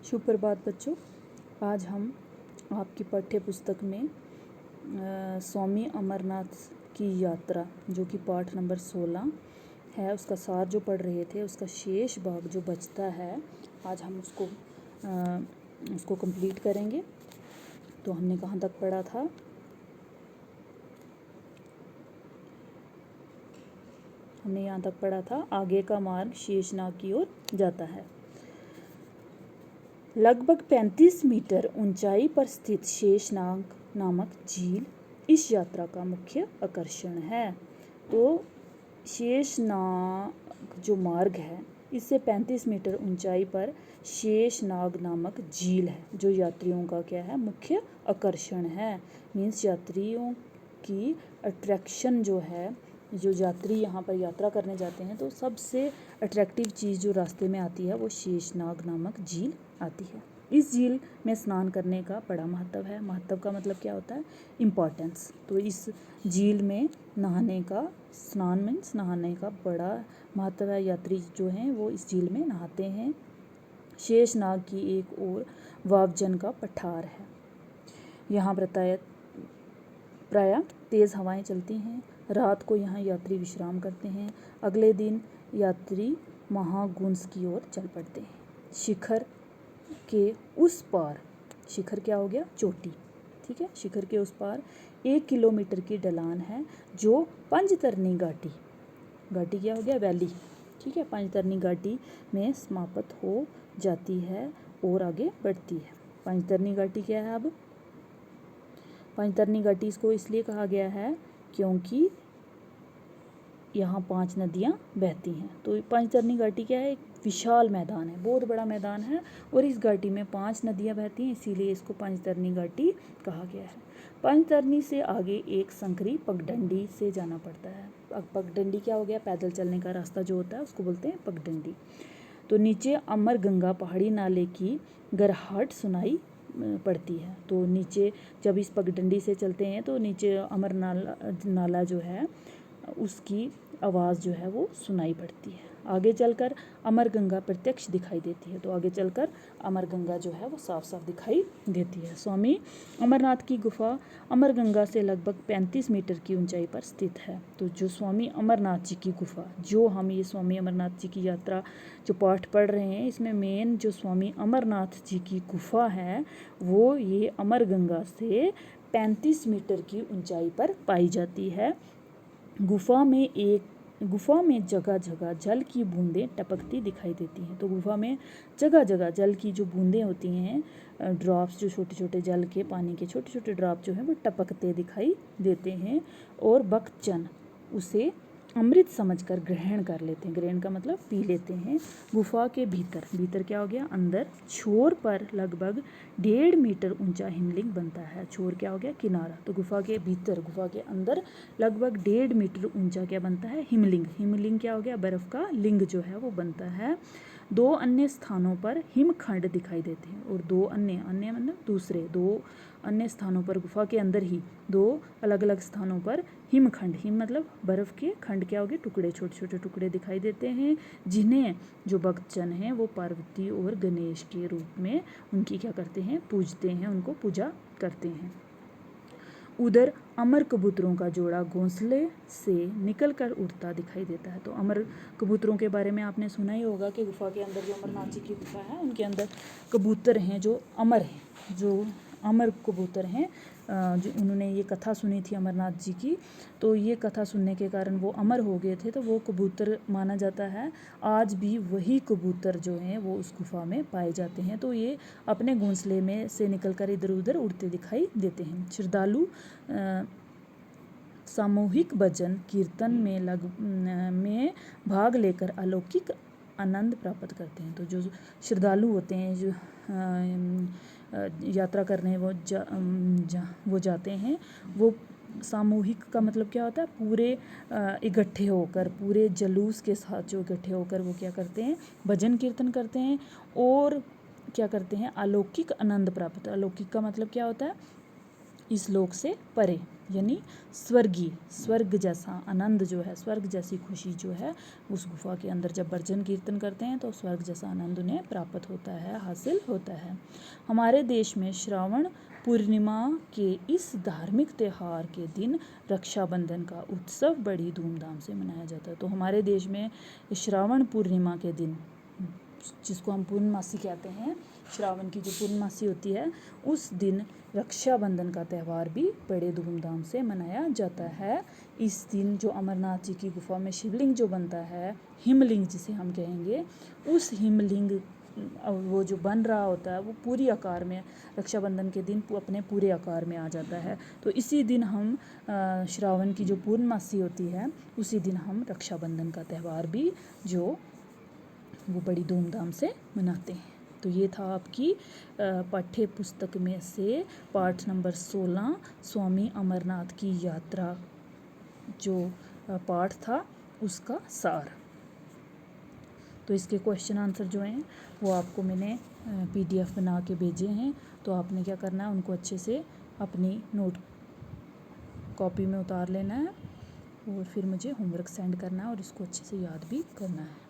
सुप्रभात बच्चों। आज हम आपकी पाठ्य पुस्तक में स्वामी अमरनाथ की यात्रा जो कि पाठ नंबर 16 है उसका सार जो पढ़ रहे थे, उसका शेष भाग जो बचता है आज हम उसको कंप्लीट करेंगे। तो हमने कहाँ तक पढ़ा था? हमने यहाँ तक पढ़ा था, आगे का मार्ग शेषनाग की ओर जाता है। लगभग 35 मीटर ऊंचाई पर स्थित शेषनाग नामक झील इस यात्रा का मुख्य आकर्षण है। तो शेषनाग जो मार्ग है, इससे 35 मीटर ऊंचाई पर शेषनाग नामक झील है जो यात्रियों का क्या है, मुख्य आकर्षण है। मीन्स यात्रियों की अट्रैक्शन जो है, जो यात्री यहाँ पर यात्रा करने जाते हैं तो सबसे अट्रैक्टिव चीज़ जो रास्ते में आती है वो शेषनाग नामक झील आती है। इस झील में स्नान करने का बड़ा महत्व है। महत्व का मतलब क्या होता है? इम्पॉर्टेंस। तो इस झील में नहाने का, स्नान मीन्स नहाने का बड़ा महत्व है। यात्री जो हैं वो इस झील में नहाते हैं। शेषनाग की एक ओर वावजन का पठार है। यहाँ प्रायः तेज़ हवाएं चलती हैं। रात को यहाँ यात्री विश्राम करते हैं। अगले दिन यात्री महागुंस की ओर चल पड़ते हैं। शिखर के उस पार, शिखर क्या हो गया? चोटी, ठीक है। शिखर के उस पार 1 किलोमीटर की ढलान है जो पंचतरनी घाटी क्या हो गया? वैली, ठीक है। पंचतरनी घाटी में समाप्त हो जाती है और आगे बढ़ती है। पंचतरनी घाटी क्या है? अब पंचतरनी घाटी इसको इसलिए कहा गया है क्योंकि यहाँ 5 नदियाँ बहती हैं। तो पंचतरनी घाटी क्या है? एक विशाल मैदान है, बहुत बड़ा मैदान है और इस घाटी में 5 नदियाँ बहती हैं, इसीलिए इसको पंचतरनी घाटी कहा गया है। पंचतरनी से आगे एक संकरी पगडंडी से जाना पड़ता है। अब पगडंडी क्या हो गया? पैदल चलने का रास्ता जो होता है उसको बोलते हैं पगडंडी। तो नीचे अमर गंगा पहाड़ी नाले की गरहाट सुनाई पड़ती है। तो नीचे जब इस पगडंडी से चलते हैं तो नीचे अमर नाला जो है उसकी आवाज़ जो है वो सुनाई पड़ती है। आगे चलकर अमर गंगा प्रत्यक्ष दिखाई देती है। तो आगे चलकर अमर गंगा जो है वो साफ साफ दिखाई देती है। स्वामी अमरनाथ की गुफा अमर गंगा से लगभग 35 मीटर की ऊंचाई पर स्थित है। तो जो स्वामी अमरनाथ जी की गुफा, जो हम ये स्वामी अमरनाथ जी की यात्रा जो पाठ पढ़ रहे हैं, इसमें मेन जो स्वामी अमरनाथ जी की गुफा है वो ये अमर गंगा से 35 मीटर की ऊंचाई पर पाई जाती है। गुफा में जगह जगह जल की बूंदें टपकती दिखाई देती हैं। तो गुफा में जगह जगह जल की जो बूंदें होती हैं, ड्रॉप्स, जो छोटे छोटे जल के, पानी के छोटे छोटे ड्रॉप जो हैं वो टपकते दिखाई देते हैं और भक्तजन उसे अमृत समझकर ग्रहण कर लेते हैं। ग्रहण का मतलब पी लेते हैं। गुफा के भीतर क्या हो गया? अंदर छोर पर लगभग 1.5 मीटर ऊंचा हिमलिंग बनता है। छोर क्या हो गया? किनारा। तो गुफा के भीतर, गुफा के अंदर लगभग 1.5 मीटर ऊंचा क्या बनता है? हिमलिंग। हिमलिंग क्या हो गया? बर्फ का लिंग जो है वो बनता है। 2 अन्य स्थानों पर हिमखंड दिखाई देते हैं और 2 अन्य मतलब दूसरे 2 अन्य स्थानों पर, गुफा के अंदर ही 2 अलग अलग स्थानों पर हिमखंड, हिम मतलब बर्फ के, खंड क्या हो गए? टुकड़े, छोटे छोटे टुकड़े दिखाई देते हैं, जिन्हें जो भक्तजन हैं वो पार्वती और गणेश के रूप में उनकी क्या करते हैं? पूजते हैं, उनको पूजा करते हैं। उधर अमर कबूतरों का जोड़ा घोंसले से निकलकर उड़ता दिखाई देता है। तो अमर कबूतरों के बारे में आपने सुना ही होगा कि गुफा के अंदर, जो अमरनाथ जी की गुफा है उनके अंदर कबूतर हैं जो अमर हैं, जो अमर कबूतर हैं। जो उन्होंने ये कथा सुनी थी अमरनाथ जी की, तो ये कथा सुनने के कारण वो अमर हो गए थे। तो वो कबूतर माना जाता है, आज भी वही कबूतर जो हैं वो उस गुफा में पाए जाते हैं। तो ये अपने घोंसले में से निकलकर इधर उधर उड़ते दिखाई देते हैं। श्रद्धालु सामूहिक भजन कीर्तन में भाग लेकर अलौकिक आनंद प्राप्त करते हैं। तो जो श्रद्धालु होते हैं, जो यात्रा करने वो जाते हैं, वो सामूहिक का मतलब क्या होता है? पूरे इकट्ठे होकर, पूरे जुलूस के साथ जो इकट्ठे होकर वो क्या करते हैं? भजन कीर्तन करते हैं और क्या करते हैं? अलौकिक आनंद प्राप्त। अलौकिक का मतलब क्या होता है? इस लोक से परे, यानी स्वर्ग जैसा आनंद जो है, स्वर्ग जैसी खुशी जो है उस गुफा के अंदर जब भजन कीर्तन करते हैं तो स्वर्ग जैसा आनंद उन्हें प्राप्त होता है, हासिल होता है। हमारे देश में श्रावण पूर्णिमा के इस धार्मिक त्यौहार के दिन रक्षाबंधन का उत्सव बड़ी धूमधाम से मनाया जाता है। तो हमारे देश में श्रावण पूर्णिमा के दिन, जिसको हम पूर्णमासी कहते हैं, श्रावण की जो पूर्णमासी होती है उस दिन रक्षाबंधन का त्यौहार भी बड़े धूमधाम से मनाया जाता है। इस दिन जो अमरनाथ जी की गुफा में शिवलिंग जो बनता है, हिमलिंग जिसे हम कहेंगे, उस हिमलिंग वो जो बन रहा होता है वो पूरी आकार में रक्षाबंधन के दिन अपने पूरे आकार में आ जाता है। तो इसी दिन हम श्रावण की जो पूर्णमासी होती है उसी दिन हम रक्षाबंधन का त्यौहार भी जो वो बड़ी धूमधाम से मनाते हैं। तो ये था आपकी पाठ्य पुस्तक में से पाठ नंबर 16 स्वामी अमरनाथ की यात्रा जो पाठ था उसका सार। तो इसके क्वेश्चन आंसर जो हैं वो आपको मैंने PDF बना के भेजे हैं। तो आपने क्या करना है, उनको अच्छे से अपनी नोट कॉपी में उतार लेना है और फिर मुझे होमवर्क सेंड करना है और इसको अच्छे से याद भी करना है।